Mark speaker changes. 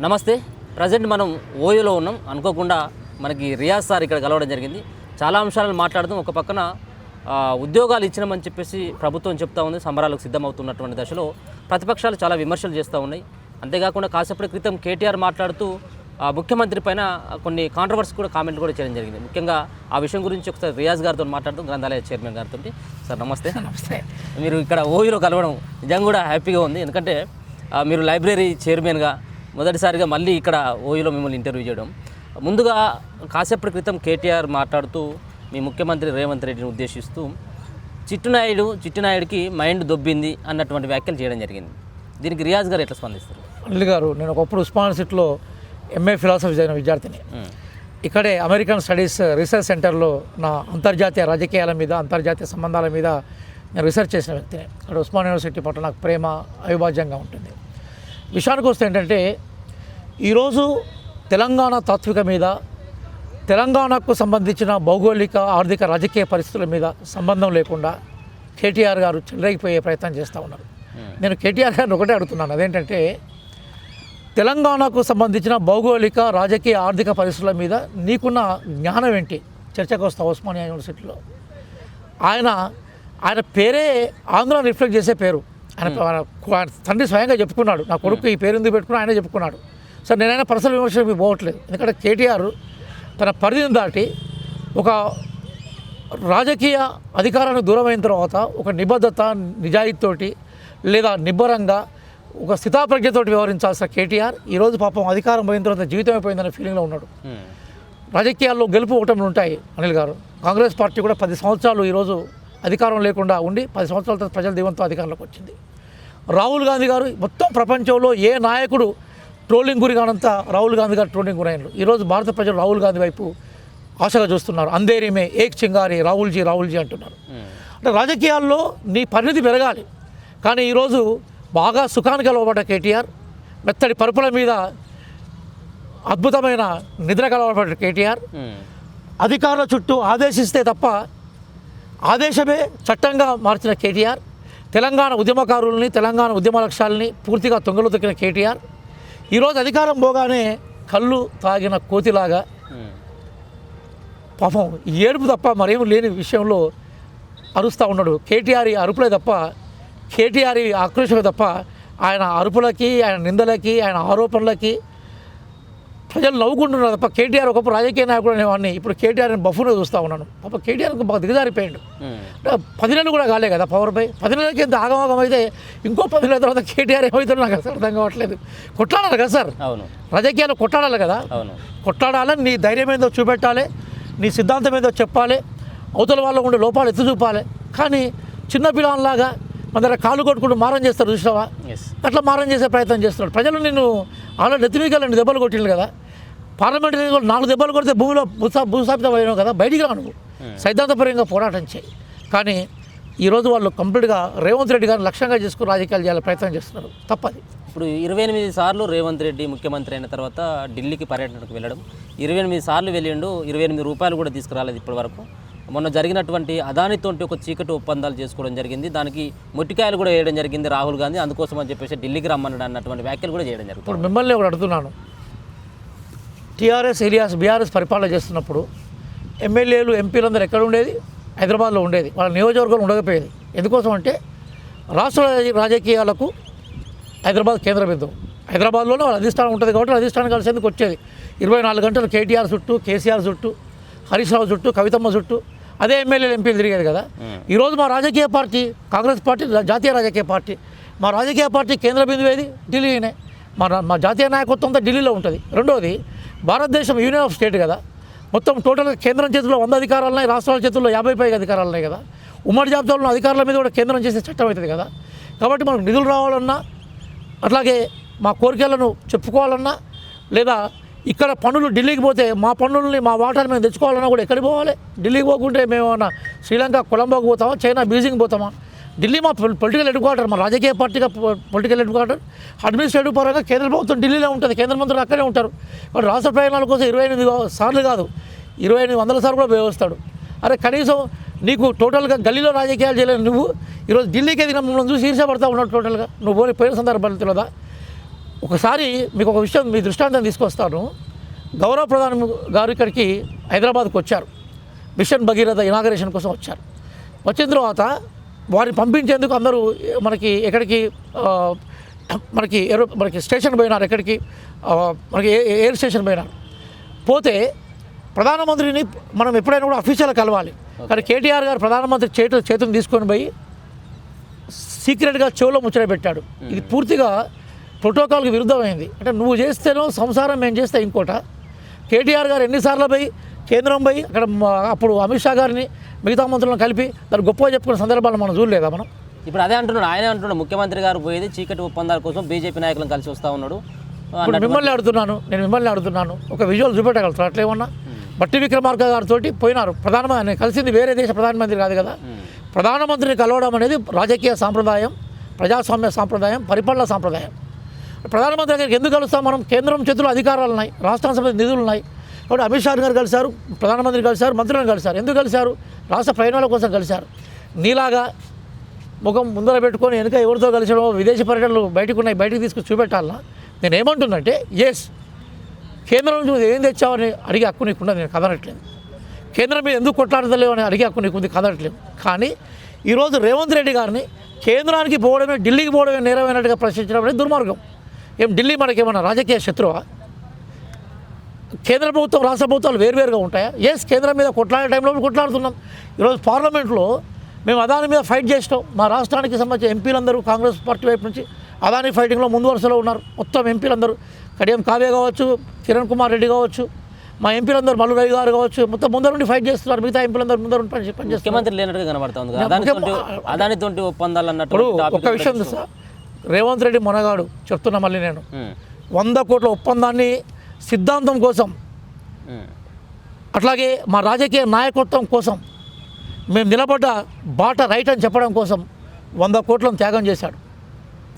Speaker 1: నమస్తే. ప్రజెంట్ మనం ఓయూలో ఉన్నాం. అనుకోకుండా మనకి రియాజ్ సార్ ఇక్కడ కలవడం జరిగింది. చాలా అంశాలను మాట్లాడుతూ ఒక పక్కన ఉద్యోగాలు ఇచ్చినామని చెప్పేసి ప్రభుత్వం చెప్తా ఉంది. సంబరాలకు సిద్ధమవుతున్నటువంటి దశలో ప్రతిపక్షాలు చాలా విమర్శలు చేస్తూ ఉన్నాయి. అంతేకాకుండా కాసేపటి క్రితం కేటీఆర్ మాట్లాడుతూ ముఖ్యమంత్రి పైన కొన్ని కాంట్రవర్సీ కూడా కామెంట్లు కూడా చేయడం జరిగింది. ముఖ్యంగా ఆ విషయం గురించి ఒకసారి రియాజ్ గారితో మాట్లాడుతూ గ్రంథాలయ చైర్మన్ గారితో. సార్ నమస్తే.
Speaker 2: నమస్తే.
Speaker 1: మీరు ఇక్కడ ఓయూలో కలవడం నిజంగా కూడా హ్యాపీగా ఉంది. ఎందుకంటే మీరు లైబ్రరీ చైర్మన్గా మొదటిసారిగా మళ్ళీ ఇక్కడ ఓయూలో మిమ్మల్ని ఇంటర్వ్యూ చేయడం. ముందుగా కాసేపటి క్రితం కేటీఆర్ మాట్లాడుతూ మీ ముఖ్యమంత్రి రేవంత్ రెడ్డిని ఉద్దేశిస్తూ చిట్టినాయుడికి మైండ్ దొబ్బింది అన్నటువంటి వ్యాఖ్యలు చేయడం జరిగింది. దీనికి రియాజ్ గారు ఎట్లా స్పందిస్తారు?
Speaker 2: అనిల్ గారు, నేను ఒకప్పుడు ఉస్మానియా యూనివర్సిటీలో ఎంఏ ఫిలాసఫీ చదివిన విద్యార్థిని. ఇక్కడే అమెరికన్ స్టడీస్ రీసెర్చ్ సెంటర్లో నా అంతర్జాతీయ రాజకీయాల మీద, అంతర్జాతీయ సంబంధాల మీద నేను రీసెర్చ్ చేసిన వ్యక్తిని. అక్కడ ఉస్మానియా యూనివర్సిటీ పట్ల నాకు ప్రేమ అవిభాజ్యంగా ఉంటుంది. విషయానికి వస్తే ఏంటంటే, ఈరోజు తెలంగాణ తాత్విక మీద, తెలంగాణకు సంబంధించిన భౌగోళిక ఆర్థిక రాజకీయ పరిస్థితుల మీద సంబంధం లేకుండా కేటీఆర్ గారు చెలరేగిపోయే ప్రయత్నం చేస్తూ ఉన్నారు. నేను కేటీఆర్ గారిని ఒకటే అడుగుతున్నాను, అదేంటంటే తెలంగాణకు సంబంధించిన భౌగోళిక రాజకీయ ఆర్థిక పరిస్థితుల మీద నీకున్న జ్ఞానం ఏంటి? చర్చకు వస్తావు ఉస్మానియా యూనివర్సిటీలో. ఆయన పేరే ఆంధ్ర రిఫ్లెక్ట్ చేసే పేరు. ఆయన తండ్రి స్వయంగా చెప్పుకున్నాడు, నా కొడుకు ఈ పేరు ఎందుకు పెట్టుకున్నా ఆయనే చెప్పుకున్నాడు. సార్, నేనైనా పర్సనల్ విమర్శలకు పోవట్లేదు. ఎందుకంటే కేటీఆర్ తన పరిధిని దాటి ఒక రాజకీయ అధికారానికి దూరమైన తర్వాత ఒక నిబద్ధత, నిజాయితీతోటి లేదా నిబ్బరంగా ఒక స్థితాప్రజ్ఞతోటి వ్యవహరించాల్సిన కేటీఆర్ ఈరోజు పాపం అధికారం పోయిన తర్వాత జీవితం అయిపోయిందనే ఫీలింగ్లో ఉన్నాడు. రాజకీయాల్లో గెలుపు ఓటములు ఉంటాయి అనిల్ గారు. కాంగ్రెస్ పార్టీ కూడా 10 సంవత్సరాలు ఈరోజు అధికారం లేకుండా ఉండి 10 సంవత్సరాల తర్వాత ప్రజల దీవంతో అధికారంలోకి వచ్చింది. రాహుల్ గాంధీ గారు మొత్తం ప్రపంచంలో ఏ నాయకుడు ట్రోలింగ్ గురి కానంత రాహుల్ గాంధీ గారు ట్రోలింగ్ గురైనరు. ఈరోజు భారత ప్రజలు రాహుల్ గాంధీ వైపు ఆశగా చూస్తున్నారు. అంధేరిమే ఏక్ చింగారి రాహుల్జీ అంటున్నారు. అంటే రాజకీయాల్లో నీ పరిణితి పెరగాలి. కానీ ఈరోజు బాగా సుఖానికి అలవబడ్డ కేటీఆర్, మెత్తడి పరుపుల మీద అద్భుతమైన నిద్ర కలవబడ్డ కేటీఆర్, అధికారుల చుట్టూ ఆదేశిస్తే తప్ప ఆదేశమే చట్టంగా మార్చిన కేటీఆర్, తెలంగాణ ఉద్యమకారుల్ని, తెలంగాణ ఉద్యమ లక్ష్యాలని పూర్తిగా తొంగలు తొక్కిన కేటీఆర్ ఈరోజు అధికారం పోగానే కళ్ళు తాగిన కోతిలాగా పాపం ఏడుపు తప్ప మరేం లేని విషయంలో అరుస్తూ ఉన్నాడు. కేటీఆర్ అరుపులే తప్ప, కేటీఆర్ ఆక్రోశమే తప్ప ఆయన అరుపులకి, ఆయన నిందలకి, ఆయన ఆరోపణలకి ప్రజలు నవ్వుకుంటున్నారు తప్ప కేటీఆర్ ఒకప్పుడు రాజకీయ నాయకుడు అనేవాడిని ఇప్పుడు కేటీఆర్ని బఫును చూస్తూ ఉన్నాను. పాప కేటీఆర్కి బాగా దిగజారిపోయాడు. 10 నెలలు కూడా కాలే కదా పవర్పై. 10 నెలలకి ఎంత ఆగమాగం అయితే ఇంకో 10 నెలల తర్వాత కేటీఆర్ ఏమవుతుందో నాకు అసలు అర్థం కావట్లేదు. కొట్లాడాలి కదా సార్, రాజకీయాలు కొట్లాడాలి కదా. కొట్లాడాలి, నీ ధైర్యం ఏందో చూపెట్టాలి, నీ సిద్ధాంతం ఏందో చెప్పాలి, అవతల వాళ్ళకు ఉండే లోపాలు ఎత్తు చూపాలి. కానీ చిన్నపిల్లలాగా మన దగ్గర కాళ్ళు కొట్టుకుంటూ మారం చేస్తారు చూసినావా, అట్లా మారం చేసే ప్రయత్నం చేస్తున్నాడు. ప్రజలు నిన్ను ఆల్రెడీ నెత్తిమీకి 2 దెబ్బలు కొట్టిండు కదా. పార్లమెంట్ 4 దెబ్బలు కొడితే భూస్థాపితం అయినావు కదా, బయటికి రా నువ్వు, సైద్ధాంతపరంగా పోరాటం చేయి. కానీ ఈరోజు వాళ్ళు కంప్లీట్గా రేవంత్ రెడ్డి గారిని లక్ష్యంగా చేసుకుని రాజకీయాలు చేయాలని ప్రయత్నం చేస్తున్నారు. తప్పది.
Speaker 1: ఇప్పుడు 28 సార్లు రేవంత్ రెడ్డి ముఖ్యమంత్రి అయిన తర్వాత ఢిల్లీకి పర్యటనకు వెళ్ళడం, 28 సార్లు వెళ్ళిండు, 28 రూపాయలు కూడా తీసుకురాలేదు ఇప్పటి వరకు. మొన్న జరిగినటువంటి అదానితోటి ఒక చీకటి ఒప్పందాలు చేసుకోవడం జరిగింది, దానికి మొట్టికాయలు కూడా వేయడం జరిగింది రాహుల్ గాంధీ. అందుకోసం అని చెప్పేసి ఢిల్లీకి రమ్మన్నాడు అన్నటువంటి వ్యాఖ్యలు కూడా చేయడం జరుగుతుంది.
Speaker 2: ఇప్పుడు మిమ్మల్ని కూడా అడుగుతున్నాను, టీఆర్ఎస్ బీఆర్ఎస్ పరిపాలన చేస్తున్నప్పుడు ఎమ్మెల్యేలు ఎంపీలందరూ ఎక్కడ ఉండేది? హైదరాబాద్లో ఉండేది. వాళ్ళ నియోజకవర్గంలో ఉండకపోయేది. ఎందుకోసం అంటే రాష్ట్ర రాజకీయాలకు హైదరాబాద్ కేంద్ర బిందువు. హైదరాబాద్లోనే వాళ్ళ అధిష్టానం ఉంటుంది కాబట్టి అధిష్టానం కలిసేందుకు వచ్చేది. 24 గంటలు కేటీఆర్ చుట్టూ, కేసీఆర్ చుట్టూ, హరీష్ రావు చుట్టూ, కవితమ్మ చుట్టూ అదే ఎమ్మెల్యేలు ఎంపీలు తిరిగేది కదా. ఈరోజు మా రాజకీయ పార్టీ కాంగ్రెస్ పార్టీ జాతీయ రాజకీయ పార్టీ, మా రాజకీయ పార్టీ కేంద్ర బిందువు ఏది? ఢిల్లీనే. మా జాతీయ నాయకత్వం అంతా ఢిల్లీలో ఉంటుంది. రెండోది, భారతదేశం యూనియన్ ఆఫ్ స్టేట్ కదా. మొత్తం టోటల్గా కేంద్రం చేతుల్లో 100 అధికారాలు ఉన్నాయి, రాష్ట్రాల చేతుల్లో 50 పైగా అధికారాలు ఉన్నాయి కదా. ఉమ్మడి జాబితాలో అధికారుల మీద కూడా కేంద్రం చేసే చట్టం అవుతుంది కదా. కాబట్టి మనకు నిధులు రావాలన్నా, అట్లాగే మా కోరికలను చెప్పుకోవాలన్నా, లేదా ఇక్కడ పన్నులు ఢిల్లీకి పోతే మా పన్నుల్ని, మా వాటాను మేము తెచ్చుకోవాలన్నా కూడా ఎక్కడికి పోవాలి? ఢిల్లీకి పోకుంటే మేమన్నా శ్రీలంక, కొలంబోకి పోతామా, చైనా బీజింగ్ పోతామా? ఢిల్లీ మా పొలిటికల్ హెడ్ క్వార్టర్, మా రాజకీయ పార్టీగా పొలిటికల్ హెడ్ క్వార్టర్. అడ్మినిస్ట్రేటివ్ పరంగా కేంద్ర ప్రభుత్వం ఢిల్లీలో ఉంటుంది, కేంద్ర మంత్రులు అక్కడే ఉంటారు. వాడు రాష్ట్ర ప్రయాణాల కోసం 28 సార్లు కాదు, 2800 సార్లు కూడా వ్యవస్థాడు. అరే కనీసం నీకు టోటల్గా గల్లీలో రాజకీయాలు చేయలేదు నువ్వు, ఈరోజు ఢిల్లీకి ఎదిగిన మమ్మల్ని చూసి ఈర్షపడతా ఉన్నాడు. టోటల్గా నువ్వు పోయిన సందర్భాలు తెలియదా? ఒకసారి మీకు ఒక విషయం మీ దృష్టాంతం తీసుకొస్తాను. గౌరవ ప్రధాని గారు ఇక్కడికి హైదరాబాద్కు వచ్చారు. మిషన్ భగీరథ ఇనాగరేషన్ కోసం వచ్చారు. వచ్చిన తర్వాత వారిని పంపించేందుకు అందరూ మనకి ఎక్కడికి మనకి స్టేషన్ పోయినారు, ఎక్కడికి మనకి ఎయిర్ స్టేషన్ పోయినారు. పోతే ప్రధానమంత్రిని మనం ఎప్పుడైనా కూడా అఫీషియల్గా కలవాలి. కానీ కేటీఆర్ గారు ప్రధానమంత్రి చేతులు తీసుకొని పోయి సీక్రెట్గా చెవులో ముచ్చట పెట్టాడు. ఇది పూర్తిగా ప్రోటోకాల్కి విరుద్ధమైంది. అంటే నువ్వు చేస్తేనో సంసారం మేము చేస్తే ఇంకోట. కేటీఆర్ గారు ఎన్నిసార్లు పోయి కేంద్రం పోయి అక్కడ అప్పుడు అమిత్ షా గారిని మిగతా మంత్రులను కలిపి దాన్ని గొప్పగా చెప్పుకున్న సందర్భాలు మనం చూడలేదా మనం?
Speaker 1: ఇప్పుడు అదే అంటున్నాడు, ఆయనే అంటున్నాడు ముఖ్యమంత్రి గారు పోయేది చీకటి ఒప్పందాల కోసం బీజేపీ నాయకులను కలిసి వస్తూ ఉన్నాడు.
Speaker 2: ఇప్పుడు నేను మిమ్మల్ని అడుగుతున్నాను, ఒక విజువల్ చూపెట్టగలుగుతారు అట్లేమన్నా? బట్టి విక్రమార్క గారితో పోయినారు ప్రధానమంత్రి, కలిసింది వేరే దేశ ప్రధానమంత్రి కాదు కదా. ప్రధానమంత్రిని కలవడం అనేది రాజకీయ సాంప్రదాయం, ప్రజాస్వామ్య సాంప్రదాయం, పరిపాలన సాంప్రదాయం. ప్రధానమంత్రి గారికి ఎందుకు కలుస్తాం మనం? కేంద్రం చేతుల్లో అధికారాలు ఉన్నాయి, రాష్ట్రానికి సంబంధించిన నిధులు ఉన్నాయి. కాబట్టి అమిత్ షా గారు కలిశారు, ప్రధానమంత్రి కలిశారు, మంత్రులను కలిశారు. ఎందుకు కలిశారు? రాష్ట్ర ప్రయోజనాల కోసం కలిశారు. నీలాగా ముఖం ముందర పెట్టుకొని వెనుక ఎవరితో కలిసడో విదేశీ పర్యటనలు బయటకు తీసుకుని చూపెట్టాలన్నా? నేను ఏమంటున్నంటే కేంద్రం నుంచి నువ్వు ఏం తెచ్చావని అడిగే హక్కు నీకుండా నేను కదనట్లేదు. కేంద్రం మీద ఎందుకు కొట్లాడతలేవు అని అడిగే హక్కు నీకుంది, కదనట్లేదు. కానీ ఈరోజు రేవంత్ రెడ్డి గారిని కేంద్రానికి పోవడమే, ఢిల్లీకి పోవడమే నేరమైనట్టుగా ప్రశ్నించడం అనేది దుర్మార్గం. ఢిల్లీ మనకేమన్నా రాజకీయ శత్రువా? కేంద్ర ప్రభుత్వం రాష్ట్ర ప్రభుత్వాలు వేరువేరుగా ఉంటాయా? కేంద్రం మీద కొట్లాడే టైంలో కొట్లాడుతున్నాం. ఈరోజు పార్లమెంట్లో మేము అదాని మీద ఫైట్ చేసినాం. మా రాష్ట్రానికి సంబంధించిన ఎంపీలందరూ కాంగ్రెస్ పార్టీ వైపు నుంచి అదాని ఫైటింగ్లో ముందు వరుసలో ఉన్నారు. మొత్తం ఎంపీలందరూ, కడియం కావ్య కావచ్చు, కిరణ్ కుమార్ రెడ్డి కావచ్చు, మా ఎంపీలందరూ మల్లు రవి గారు కావచ్చు, మొత్తం ముందర నుండి ఫైట్ చేస్తున్నారు. మిగతా ఎంపీలందరూ ముందర నుండి పనిచేస్తున్నారు.
Speaker 1: ముఖ్యమంత్రి లేనట్టుగా కనబడుతుంది అదానితోటి ఒప్పందాలు అన్నట్టు.
Speaker 2: ఒక విషయం తెలుసా, రేవంత్ రెడ్డి మొనగాడు చెప్తున్నా మళ్ళీ నేను, 100 కోట్ల ఒప్పందాన్ని సిద్ధాంతం కోసం, అట్లాగే మా రాజకీయ నాయకత్వం కోసం మేము నిలబడ్డ బాట రైట్ అని చెప్పడం కోసం 100 కోట్లను త్యాగం చేశాడు.